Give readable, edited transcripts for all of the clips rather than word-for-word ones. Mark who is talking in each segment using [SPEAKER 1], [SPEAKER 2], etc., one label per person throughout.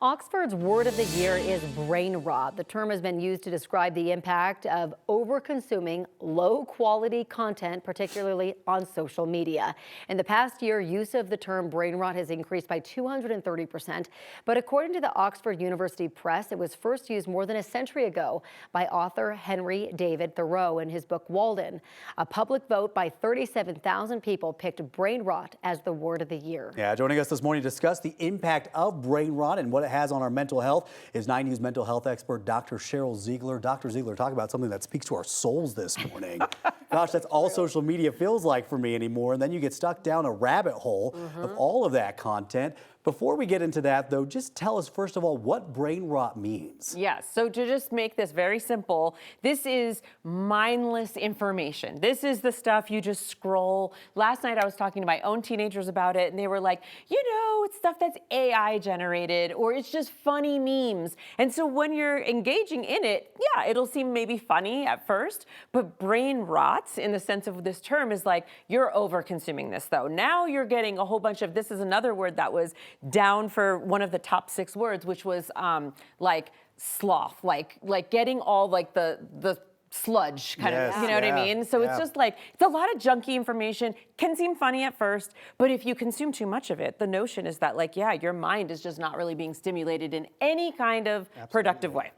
[SPEAKER 1] Oxford's word of the year is brain rot. The term has been used to describe the impact of over-consuming low-quality content, particularly on social media. In the past year, use of the term brain rot has increased by 230%. But according to the Oxford University Press, it was first used more than a century ago by author Henry David Thoreau in his book Walden. A public vote by 37,000 people picked brain rot as the word of the year.
[SPEAKER 2] Yeah, joining us this morning to discuss the impact of brain rot and what it has on our mental health is 9 News mental health expert Dr. Cheryl Ziegler. Dr. Ziegler, talk about something that speaks to our souls this morning. Gosh, that's all social media feels like for me anymore. And then you get stuck down a rabbit hole of all of that content. Before we get into that, though, just tell us, first of all, what brain rot means.
[SPEAKER 3] Yes, so to just make this very simple, this is mindless information. This is the stuff you just scroll. Last night I was talking to my own teenagers about it, and they were like, you know, it's stuff that's AI generated, or it's just funny memes. And so when you're engaging in it, yeah, it'll seem maybe funny at first, but brain rot, in the sense of this term, is like, you're over consuming this, though. Now you're getting a whole bunch of, this is another word that was down for one of the top 6 words, which was like sloth, like getting all like the sludge kind of, you know what I mean? So it's just like, it's a lot of junky information, can seem funny at first, but if you consume too much of it, the notion is that like, yeah, your mind is just not really being stimulated in any kind of productive way.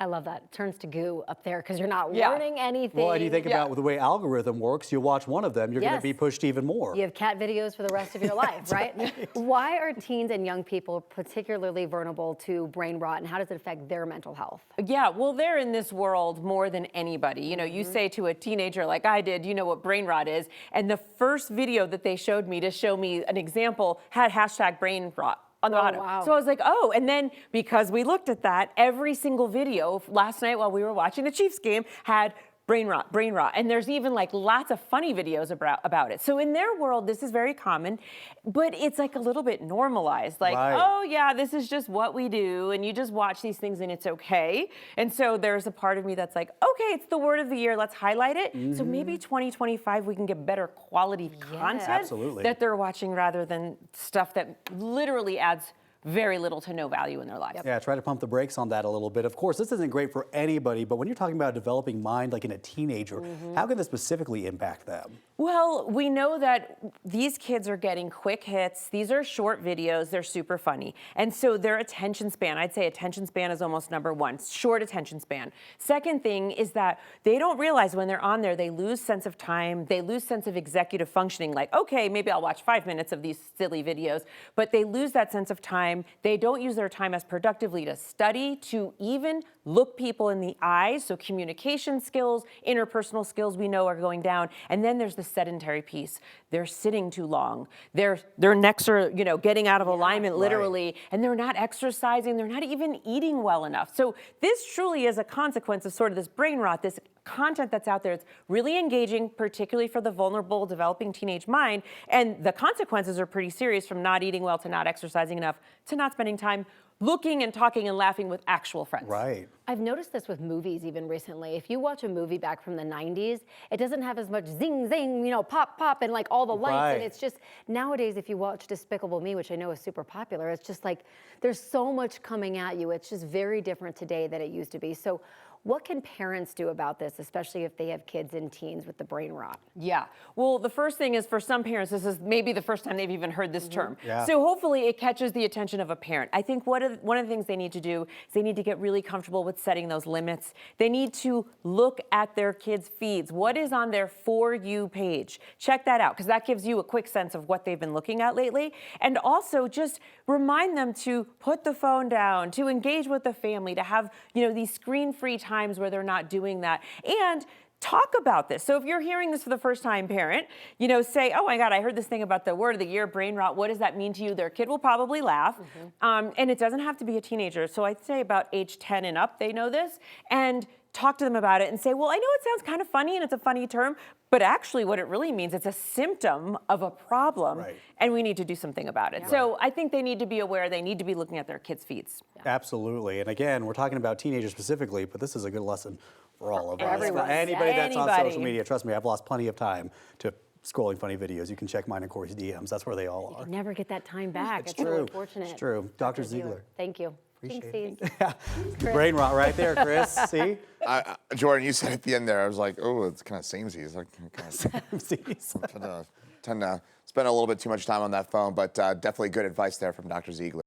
[SPEAKER 1] I love that. It turns to goo up there because you're not learning anything.
[SPEAKER 2] Well, and you think about the way algorithm works, you watch one of them, you're going to be pushed even more.
[SPEAKER 1] You have cat videos for the rest of your life, right? Why are teens and young people particularly vulnerable to brain rot, and how does it affect their mental health?
[SPEAKER 3] Yeah, well, they're in this world more than anybody. You know, you say to a teenager like I did, you know what brain rot is, and the first video that they showed me to show me an example had hashtag brain rot on the bottom.
[SPEAKER 1] Wow.
[SPEAKER 3] So I was like, oh, and then because we looked at that, every single video last night while we were watching the Chiefs game had brain rot. And there's even like lots of funny videos about it. So in their world, this is very common, but it's like a little bit normalized. Like, oh yeah, this is just what we do. And you just watch these things and it's okay. And so there's a part of me that's like, okay, it's the word of the year. Let's highlight it. So maybe 2025, we can get better quality content that they're watching rather than stuff that literally adds very little to no value in their lives.
[SPEAKER 2] Yeah, try to pump the brakes on that a little bit. Of course, this isn't great for anybody, but when you're talking about a developing mind like in a teenager, how can this specifically impact them?
[SPEAKER 3] Well, we know that these kids are getting quick hits. These are short videos. They're super funny. And so their attention span, I'd say attention span is almost number 1, short attention span. Second thing is that they don't realize when they're on there, they lose sense of time. They lose sense of executive functioning. Like, okay, maybe I'll watch 5 minutes of these silly videos, but they lose that sense of time. They don't use their time as productively to study, to even look people in the eyes. So communication skills, interpersonal skills we know are going down. And then there's the sedentary piece. They're sitting too long. Their necks are, you know, getting out of alignment literally, and they're not exercising. They're not even eating well enough. So this truly is a consequence of sort of this brain rot, this content that's out there. It's really engaging, particularly for the vulnerable, developing teenage mind. And the consequences are pretty serious, from not eating well to not exercising enough to not spending time looking and talking and laughing with actual friends.
[SPEAKER 2] Right.
[SPEAKER 1] I've noticed this with movies even recently. If you watch a movie back from the 90s, it doesn't have as much zing, zing, you know, pop, pop, and like all the lights. And it's just, nowadays, if you watch Despicable Me, which I know is super popular, it's just like, there's so much coming at you. It's just very different today than it used to be. So what can parents do about this, especially if they have kids and teens with the brain rot?
[SPEAKER 3] Yeah, well, the first thing is, for some parents, this is maybe the first time they've even heard this term. So hopefully it catches the attention of a parent. I think one of the things they need to do is they need to get really comfortable with setting those limits. They need to look at their kids' feeds. What is on their For You page? Check that out, because that gives you a quick sense of what they've been looking at lately. And also just remind them to put the phone down, to engage with the family, to have, you know, these screen-free times where they're not doing that. And talk about this. So if you're hearing this for the first time, parent, you know, say, oh my God, I heard this thing about the word of the year, brain rot. What does that mean to you? Their kid will probably laugh. And it doesn't have to be a teenager. So I'd say about age 10 and up, they know this. And talk to them about it and say, well, I know it sounds kind of funny and it's a funny term, but actually what it really means, it's a symptom of a problem, and we need to do something about it. So I think they need to be aware, they need to be looking at their kids' feeds.
[SPEAKER 2] Absolutely. And again, we're talking about teenagers specifically, but this is a good lesson for all of us.
[SPEAKER 3] Everyone.
[SPEAKER 2] For anybody that's on social media, trust me, I've lost plenty of time to scrolling funny videos, you can check mine and Corey's DMs. That's where they all are.
[SPEAKER 1] You never get that time back. It's so
[SPEAKER 2] true.
[SPEAKER 1] unfortunate.
[SPEAKER 2] It's true. Dr. Ziegler.
[SPEAKER 1] Thank you.
[SPEAKER 2] Appreciate
[SPEAKER 1] Jinxies.
[SPEAKER 2] it. Brain rot right there, Chris. See?
[SPEAKER 4] Jordan, you said at the end there, I was like, oh, it's kind of samesies. It's like,
[SPEAKER 2] Samesies.
[SPEAKER 4] tend to spend a little bit too much time on that phone, but definitely good advice there from Dr. Ziegler.